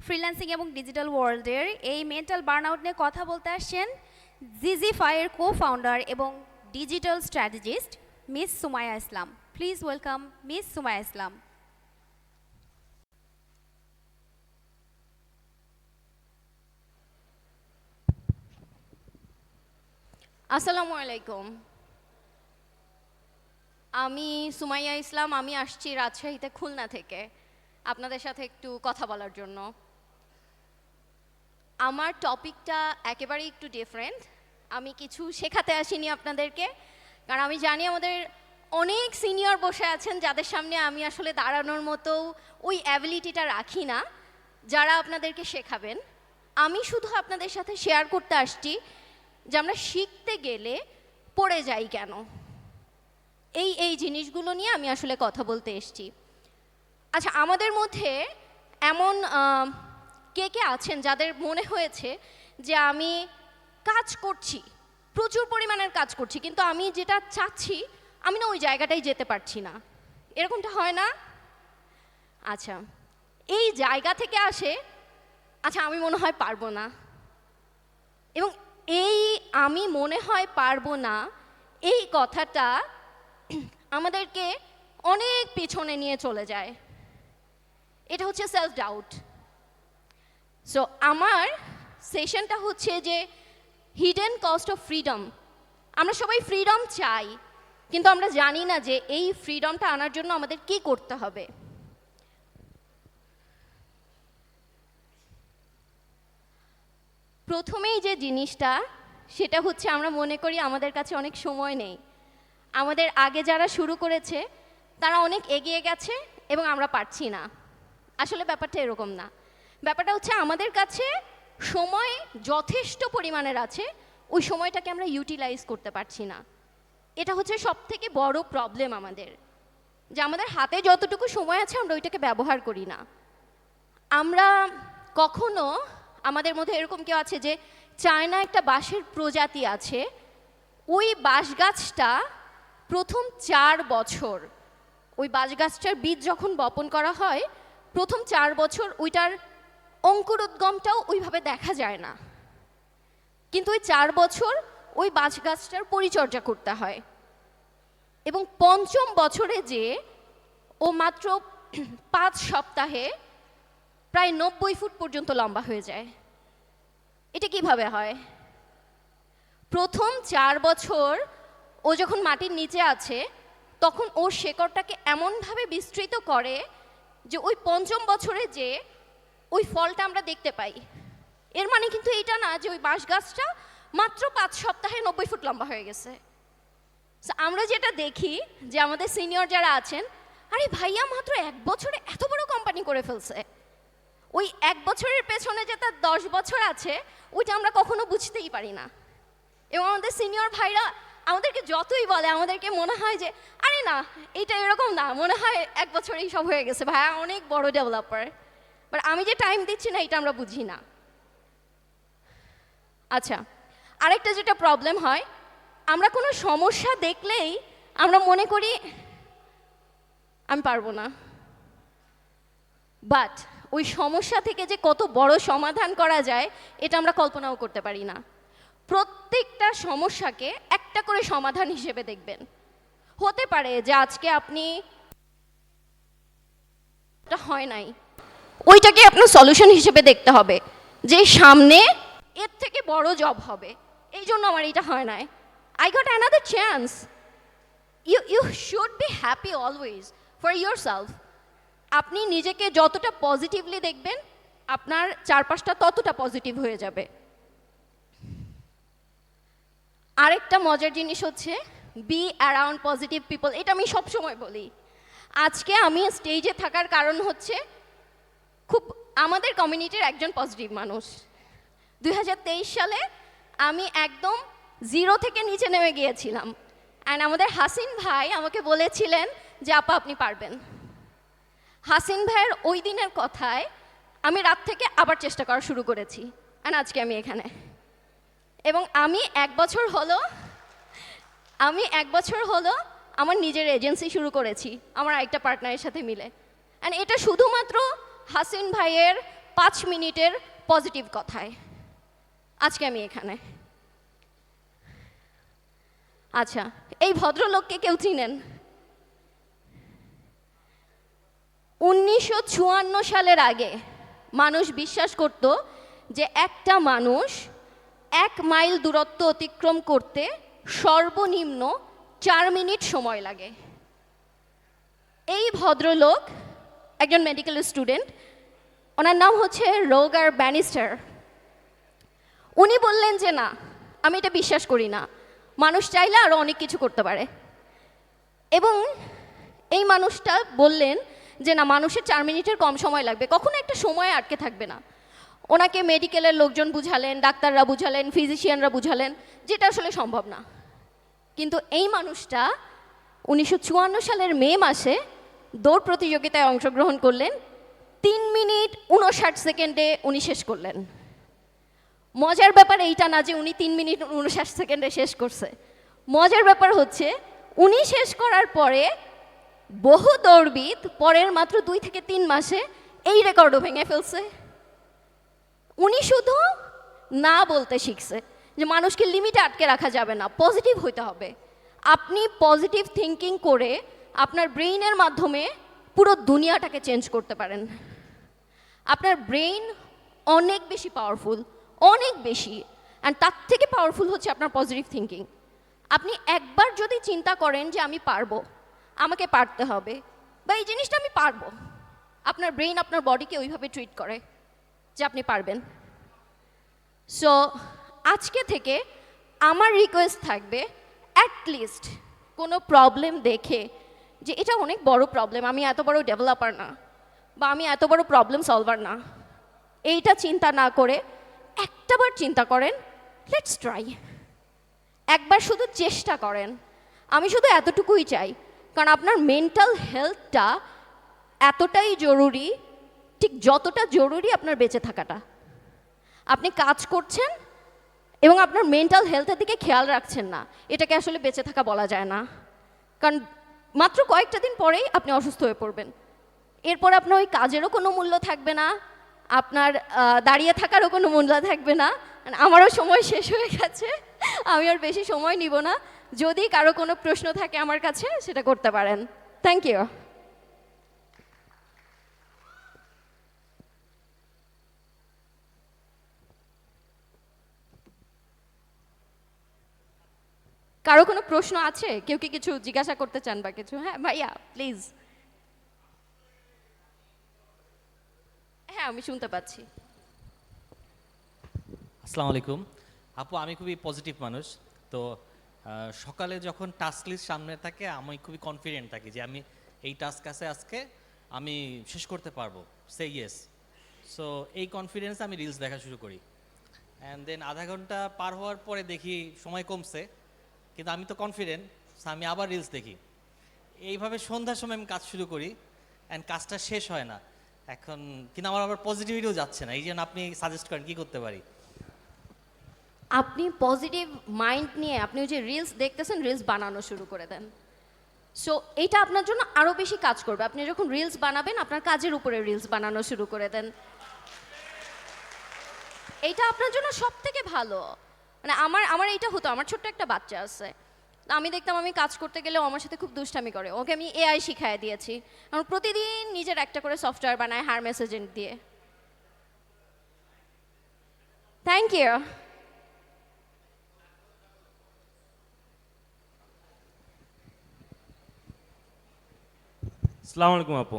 Freelancing এবং digital ওয়ার্ল্ডের এই মেন্টাল বার্নআউট নিয়ে কথা বলতে আসছেন জিজিফাইয়ের কো-ফাউন্ডার এবং digital strategist miss Sumaiya Islam. Please welcome miss Sumaiya Islam. আসসালামু আলাইকুম। আমি সুমাইয়া ইসলাম। আমি আসছি রাজশাহীতে খুলনা থেকে আপনাদের সাথে একটু কথা বলার জন্য। আমার টপিকটা একেবারেই একটু ডিফারেন্ট। আমি কিছু শেখাতে আসিনি আপনাদেরকে, কারণ আমি জানি আমাদের অনেক সিনিয়র বসে আছেন যাদের সামনে আমি আসলে দাঁড়ানোর মতো ওই অ্যাবিলিটিটা রাখি না যারা আপনাদেরকে শেখাবেন। আমি শুধু আপনাদের সাথে শেয়ার করতে আসছি যে আমরা শিখতে গেলে পড়ে যাই কেন, এই জিনিসগুলো নিয়ে আমি আসলে কথা বলতে এসেছি। আচ্ছা, আমাদের মধ্যে এমন কে কে আছেন যাদের মনে হয়েছে যে আমি কাজ করছি, প্রচুর পরিমাণের কাজ করছি, কিন্তু আমি যেটা চাচ্ছি আমি না ওই জায়গাটাই যেতে পারছি না? এরকমটা হয় না? আচ্ছা, এই জায়গা থেকে আসে আচ্ছা আমি মনে হয় পারবো না, এবং এই আমি মনে হয় পারবো না এই কথাটা আমাদেরকে অনেক পিছনে নিয়ে চলে যায়। এটা হচ্ছে সেলফ ডাউট। সো আমার সেশনটা হচ্ছে যে হিডেন কস্ট অফ ফ্রিডম। আমরা সবাই ফ্রিডম চাই, কিন্তু আমরা জানি না যে এই ফ্রিডমটা আনার জন্য আমাদের কি করতে হবে। প্রথমেই যে জিনিসটা সেটা হচ্ছে আমরা মনে করি আমাদের কাছে অনেক সময় নেই। আমাদের আগে যারা শুরু করেছে তারা অনেক এগিয়ে গেছে এবং আমরা পারছি না। আসলে ব্যাপারটা এরকম না। ব্যাপারটা হচ্ছে আমাদের কাছে সময় যথেষ্ট পরিমাণের আছে, ওই সময়টাকে আমরা ইউটিলাইজ করতে পারছি না। এটা হচ্ছে সবথেকে বড় প্রবলেম আমাদের, যে আমাদের হাতে যতটুকু সময় আছে আমরা ওইটাকে ব্যবহার করি না। আমরা কখনো আমাদের মধ্যে এরকম কেউ আছে যে চায়না একটা বাঁশের প্রজাতি আছে, ওই বাঁশ গাছটা প্রথম 4 বছর ওই বাঁশ গাছটার বীজ যখন বপন করা হয় প্রথম 4 বছর ওইটার অঙ্কুরোদ্গমটাও ওইভাবে দেখা যায় না, কিন্তু ওই 4 বছর ওই বাঁশ গাছটার পরিচর্যা করতে হয়, এবং 5ম বছরে যে ও মাত্র 5 সপ্তাহে প্রায় 90 ফুট পর্যন্ত লম্বা হয়ে যায়। এটা কিভাবে হয়? প্রথম 4 বছর ও যখন মাটির নিচে আছে তখন ওর শেকড়টাকে এমনভাবে বিস্তৃত করে যে ওই 5ম বছরে যে ওই ফলটা আমরা দেখতে পাই। এর মানে কিন্তু এটা না যে ওই বাঁশ গাছটা মাত্র 5 সপ্তাহে 90 ফুট লম্বা হয়ে গেছে। আমরা যেটা দেখি যে আমাদের সিনিয়র যারা আছেন, আরে ভাইয়া মাত্র 1 বছরে এত বড় কোম্পানি করে ফেলছে। ওই 1 বছরের পেছনে যে তার 10 বছর আছে ওইটা আমরা কখনো বুঝতেই পারি না। এবং আমাদের সিনিয়র ভাইরা আমাদেরকে যতই বলে আমাদেরকে মনে হয় যে আরে না এটা এরকম না, মনে হয় 1 বছরেই সব হয়ে গেছে, ভাইয়া অনেক বড় ডেভেলপার। বাট আমি যে টাইম দিচ্ছি না এটা আমরা বুঝি না। আচ্ছা, আরেকটা যেটা প্রবলেম হয়, আমরা কোনো সমস্যা দেখলেই আমরা মনে করি আমি পারবো না, বাট ওই সমস্যা থেকে যে কত বড় সমাধান করা যায় এটা আমরা কল্পনাও করতে পারি না। প্রত্যেকটা সমস্যাকে একটা করে সমাধান হিসেবে দেখবেন। হতে পারে যে আজকে আপনি হয় নাই, ওইটাকে আপনার সলিউশন হিসেবে দেখতে হবে যে সামনে এর থেকে বড় জব হবে, এই জন্য আমার এটা হয় নাই, I got another chance. You should be happy always for yourself. আপনি নিজেকে যতটা পজিটিভলি দেখবেন আপনার চারপাশটা ততটা পজিটিভ হয়ে যাবে। আরেকটা মজার জিনিস হচ্ছে বি অ্যারাউন্ড পজিটিভ পিপল। এটা আমি সবসময় বলি। আজকে আমি স্টেজে থাকার কারণ হচ্ছে খুব আমাদের কমিউনিটির একজন পজিটিভ মানুষ। 2023 সালে আমি একদম 0 থেকে নিচে নেমে গিয়েছিলাম, অ্যান্ড আমাদের হাসিন ভাই আমাকে বলেছিলেন যে আপা আপনি পারবেন। হাসিন ভাইয়ের ওই দিনের কথায় আমি রাত থেকে আবার চেষ্টা করা শুরু করেছি, অ্যান্ড আজকে আমি এখানে। এবং আমি 1 বছর হলো আমার নিজের এজেন্সি শুরু করেছি আমার আরেকটা পার্টনারের সাথে মিলে, অ্যান্ড এটা শুধুমাত্র হাসিন ভাইয়ের 5 মিনিটের পজিটিভ কথায়। আজকে আমি এখানে। আচ্ছা, এই ভদ্রলোককে কেউ চিনেন? 1954 সালের আগে মানুষ বিশ্বাস করত যে একটা মানুষ 1 মাইল দূরত্ব অতিক্রম করতে সর্বনিম্ন 4 মিনিট সময় লাগে। এই ভদ্রলোক একজন মেডিকেল স্টুডেন্ট, ওনার নাম হচ্ছে রোগার ব্যানিস্টার। উনি বললেন যে না, আমি এটা বিশ্বাস করি না, মানুষ চাইলে আরও অনেক কিছু করতে পারে। এবং এই মানুষটা বললেন যে না, মানুষের 4 মিনিটের কম সময় লাগবে, কখনো একটা সময় আটকে থাকবে না। ওনাকে মেডিকেলের লোকজন বুঝালেন, ডাক্তাররা বুঝালেন, ফিজিশিয়ানরা বুঝালেন, যেটা আসলে সম্ভব না। কিন্তু এই মানুষটা 1954 সালের মে মাসে দৌড় প্রতিযোগিতায় অংশগ্রহণ করলেন। 3 মিনিট 59 সেকেন্ডে উনি শেষ করলেন। মজার ব্যাপার এইটা না যে উনি 3 মিনিট 59 সেকেন্ডে শেষ করছে। মজার ব্যাপার হচ্ছে উনি শেষ করার পরে বহু দৌড়বিদ পরের মাত্র 2 থেকে 3 মাসে এই রেকর্ডও ভেঙে ফেলছে। উনি শুধু না বলতে শিখছে যে মানুষকে লিমিটে আটকে রাখা যাবে না, পজিটিভ হইতে হবে। আপনি পজিটিভ থিঙ্কিং করে আপনার ব্রেইনের মাধ্যমে পুরো দুনিয়াটাকে চেঞ্জ করতে পারেন। আপনার ব্রেইন অনেক বেশি পাওয়ারফুল, অনেক বেশি। অ্যান্ড তার থেকে পাওয়ারফুল হচ্ছে আপনার পজিটিভ থিঙ্কিং। আপনি একবার যদি চিন্তা করেন যে আমি পারবো, আমাকে পারতে হবে, বা এই জিনিসটা আমি পারবো, আপনার ব্রেইন আপনার বডিকে ওইভাবে ট্রিট করে যে আপনি পারবেন। সো আজকে থেকে আমার রিকোয়েস্ট থাকবে, অ্যাটলিস্ট কোনো প্রবলেম দেখে যে এটা অনেক বড় প্রবলেম, আমি এত বড় ডেভেলপার না, বা আমি এত বড় প্রবলেম সলভার না, এইটা চিন্তা না করে একটাবার চিন্তা করেন, লেটস ট্রাই। একবার শুধু চেষ্টা করেন। আমি শুধু এতটুকুই চাই, কারণ আপনার মেন্টাল হেলথটা এতটাই জরুরি, ঠিক যতটা জরুরি আপনার বেঁচে থাকাটা। আপনি কাজ করছেন এবং আপনার মেন্টাল হেলথের দিকে খেয়াল রাখছেন না, এটাকে আসলে বেঁচে থাকা বলা যায় না। কারণ মাত্র কয়েকটা দিন পরেই আপনি অসুস্থ হয়ে পড়বেন। এরপর আপনার ওই কাজেরও কোনো মূল্য থাকবে না, আপনার দাঁড়িয়ে থাকারও কোনো মূল্য থাকবে না। আমারও সময় শেষ হয়ে গেছে, আমি আর বেশি সময় নিব না। যদি কারো কোনো প্রশ্ন থাকে আমার কাছে, সেটা করতে পারেন। Thank you. কারো কোনো প্রশ্ন আছে? কেউ কি কিছু জিজ্ঞাসা করতে চান বা কিছু? হ্যাঁ ভাইয়া, প্লিজ। হ্যাঁ, আমি শুনতে পাচ্ছি। আসসালামু আলাইকুম আপু, আমি খুবই পজিটিভ মানুষ। তো সকালে যখন টাস্ক লিস্ট সামনে থাকে আমি খুবই কনফিডেন্ট থাকি যে আমি এই টাস্ক আছে আজকে আমি শেষ করতে পারবো, সে ইয়েস। সো এই কনফিডেন্স আমি রিলস দেখা শুরু করি। অ্যান্ড দেন আধা ঘন্টা পার হওয়ার পরে দেখি সময় কমছে, কিন্তু আমি তো কনফিডেন্ট, আমি আবার রিলস দেখি। এইভাবে সন্ধ্যার সময় আমি কাজ শুরু করি, অ্যান্ড কাজটা শেষ হয় না। এখন কিন্তু আমার আবার পজিটিভিটিও যাচ্ছে না, এই জন্য আপনি সাজেস্ট করেন কী করতে পারি? আপনি পজিটিভ মাইন্ড নিয়ে আপনি ওই যে রিলস দেখতেছেন, রিলস বানানো শুরু করে দেন। সো এইটা আপনার জন্য আরও বেশি কাজ করবে। আপনি যখন রিলস বানাবেন, আপনার কাজের উপরে রিলস বানানো শুরু করে দেন। এইটা আপনার জন্য সব থেকে ভালো। মানে আমার এইটা হতো, আমার ছোট্ট একটা বাচ্চা আছে, আমি দেখতাম আমি কাজ করতে গেলে আমার সাথে খুব দুষ্টামি করে। ওকে আমি এআই শিখাই দিয়েছি, আমার প্রতিদিন নিজের একটা করে সফটওয়্যার বানায় হার মেসেজেন্ট দিয়ে। Thank you. আসসালামু আলাইকুম আপু।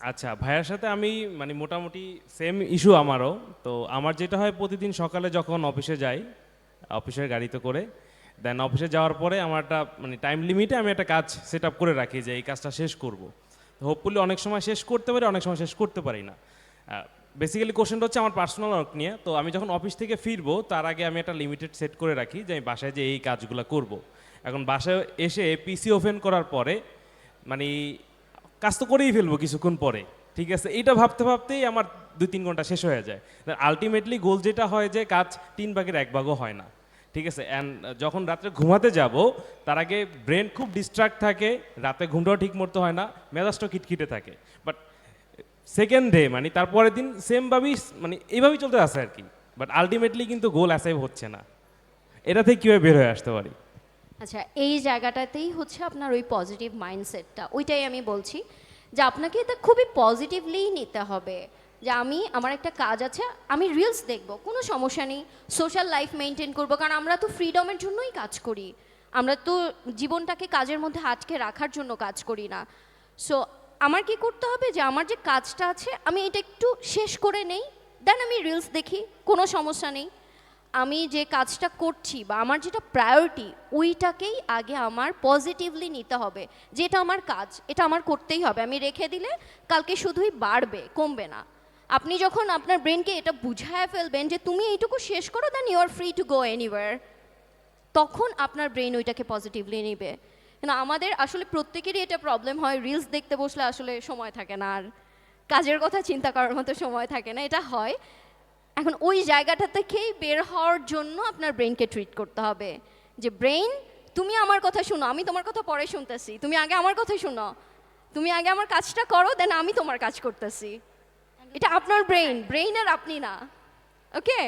আচ্ছা, ভাইয়ার সাথে আমি মানে মোটামুটি সেম ইস্যু আমারও। তো আমার যেটা হয়, প্রতিদিন সকালে যখন অফিসে যাই, অফিসের গাড়িতে করে, দেন অফিসে যাওয়ার পরে আমার একটা মানে টাইম লিমিটে আমি একটা কাজ সেট আপ করে রাখি যে এই কাজটা শেষ করব। তো হোপফুলি অনেক সময় শেষ করতে পারি, অনেক সময় শেষ করতে পারি না। বেসিক্যালি কোশ্চেনটা হচ্ছে আমার পার্সোনাল ওয়ার্ক নিয়ে। তো আমি যখন অফিস থেকে ফিরবো তার আগে আমি একটা লিমিটেড সেট করে রাখি যে আমি বাসায় যে এই কাজগুলো করব। এখন বাসায় এসে পিসি ওপেন করার পরে মানে কাজ তো করেই ফেলবো কিছুক্ষণ পরে, ঠিক আছে, এইটা ভাবতে ভাবতেই আমার 2-3 ঘন্টা শেষ হয়ে যায়। আলটিমেটলি গোল যেটা হয় যে কাজ 3 ভাগের 1 ভাগও হয় না, ঠিক আছে। অ্যান্ড যখন রাত্রে ঘুমাতে যাব তার আগে ব্রেন খুব ডিস্ট্রাক্ট থাকে, রাতে ঘুমটাও ঠিক মতো হয় না, মেজাজটাও খিটখিটে থাকে। বাট সেকেন্ড ডে মানে তারপরের দিন সেমভাবেই মানে এইভাবেই চলতে আসে আর কি, বাট আলটিমেটলি কিন্তু গোল অ্যাসাইভ হচ্ছে না। এটা থেকে কীভাবে বের হয়ে আসতে পারি? আচ্ছা, এই জায়গাটাতেই হচ্ছে আপনার ওই পজিটিভ মাইন্ডসেটটা, ওইটাই আমি বলছি যে আপনাকে এটা খুবই পজিটিভলিই নিতে হবে। যে আমার একটা কাজ আছে, আমি রিলস দেখব, কোনো সমস্যা নেই, সোশ্যাল লাইফ মেনটেন করব, কারণ আমরা তো ফ্রিডমের জন্যই কাজ করি, আমরা তো জীবনটাকে কাজের মধ্যে আটকে রাখার জন্য কাজ করি না। সো আমার কি করতে হবে যে আমার যে কাজটা আছে আমি এটা একটু শেষ করে নেই, দেন আমি রিলস দেখি, কোনো সমস্যা নেই। আমি যে কাজটা করছি বা আমার যেটা প্রায়োরিটি, ওইটাকেই আগে আমার পজিটিভলি নিতে হবে, যে এটা আমার কাজ, এটা আমার করতেই হবে। আমি রেখে দিলে কালকে শুধুই বাড়বে, কমবে না। আপনি যখন আপনার ব্রেনকে এটা বুঝায় ফেলবেন যে তুমি এইটুকু শেষ করো, then you are free to go anywhere, তখন আপনার ব্রেন ওইটাকে পজিটিভলি নেবে। কিন্তু আমাদের আসলে প্রত্যেকেরই এটা প্রবলেম হয়, রিলস দেখতে বসলে আসলে সময় থাকে না, আর কাজের কথা চিন্তা করার মতো সময় থাকে না, এটা হয়। এখন ওই জায়গাটা থেকেই বের হওয়ার জন্য আপনার ব্রেনকে ট্রিট করতে হবে যে ব্রেন, তুমি আমার কথা শুনো, আমি তোমার কথা পরে শুনতেছি, তুমি আগে আমার কথা শুনো, তুমি আগে আমার কাজটা করো, দেন আমি তোমার কাজ করতেছি। এটা আপনার ব্রেন, ব্রেইন আর আপনি না। ওকে।